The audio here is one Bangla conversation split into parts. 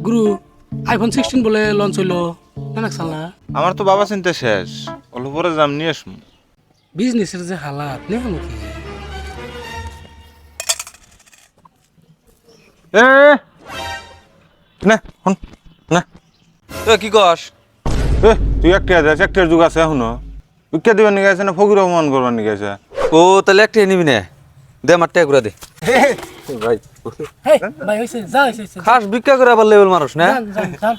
গুরু আইফোন 16 বলে লঞ্চ হইলো না সালা আমার তো বাবা চিন্তা শেষ, অল্প পরে যাম নিয়ে আসবো। বিজনেসের যে হালাত নেই কি এ না হন না কি কস? এ তুই একটা যাস, একটার যুগ আছে এখনো। উইকা দিবার নিয়ে গেছে না ফকির অপমান করবার নিয়ে গেছে? ও তাহলে একটা নিবি না, দে আমার ট্যাগ ঘুরা দে। ভাই হেই ভাই হইছে যা হইছে খাস ভিক্ষা করে আবার লেভেল মানুষ না। যান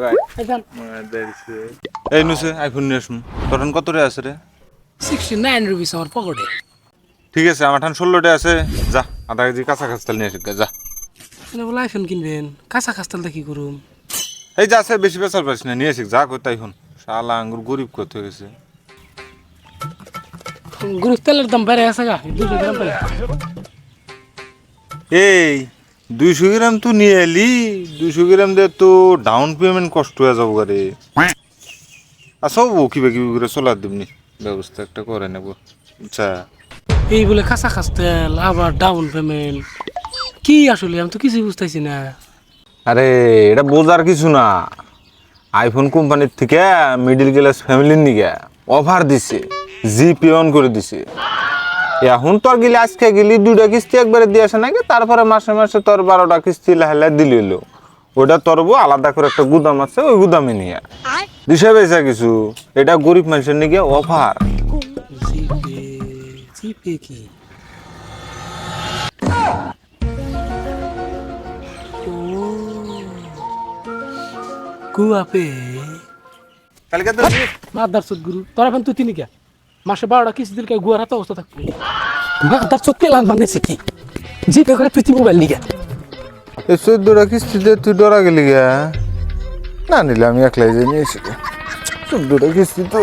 ভাই এই যান এই নুসে আইফোন নিয়ে আসুন। তখন কত রে আছে রে? 69 রুপিস আমার পকেটে ঠিক আছে, আমার ঠান 16 আছে। যা আধা কেজি কাঁচা খাস্তাল নিয়ে আসি যা। মানে বলে আইফোন কিনবেন কাঁচা খাস্তালটা কি করুম এই যা আছে বেশি বেচার পারিস না, নিয়ে আসি যা করতে আইফোন। শালা আঙ্গুর গরিব কত হয়ে গেছে। গুরু তেলের দাম বেড়ে আছে গা 200 গ্রাম পেলে এই 200 গ্রাম তো নিয়ে এলি, 200 গ্রাম দিয়ে তো ডাউন পেমেন্ট কষ্ট হয়ে যাবো গারে। আচ্ছা ও কিবা কিবি করে চলার দিবনি, ব্যবস্থা একটা করে নেব। আচ্ছা এই বলে কাঁচা খাস্তাল আবার ডাউন পেমেন্ট কি আসলে আমি তো কিছুই বুঝতেছি না আরে এটা বোঝার কিছু না। আইফোন কোম্পানির থেকে মিডিল ক্লাস ফ্যামিলির নিকে অফার দিছে, জিপে অন করে দিছে। এখন তোর গেলে আজকে গেলি 2টা কিস্তি একবারে দিয়ে আসে নাকি, তারপরে মাসে মাসে তোর 12টা কিস্তি লাহে দিলি এলো। ওটা তোর আলাদা করে একটা গুদাম আছে, ওই গুদামে নিয়ে দিশে পেয়েছে কিছু। এটা গরিব মানুষের নিকে অফার। জিপে জিপে কি ও কুয়াপে কালকে তো মাদার চোদ গুরু তোরা এখন তুই তিনিকা মাসে 12টা কিস্তি দিল গুয়ার হাতে অবস্থা থাকবে মাদার চোদ পেলাম বানিয়েছে কি জিপে করে তুই মোবাইল নিকা এই 14টা কিস্তিতে তুই ডরা গেলি গা। না নিলে আমি একলাই যে নিয়েছি 14টা কিস্তি তো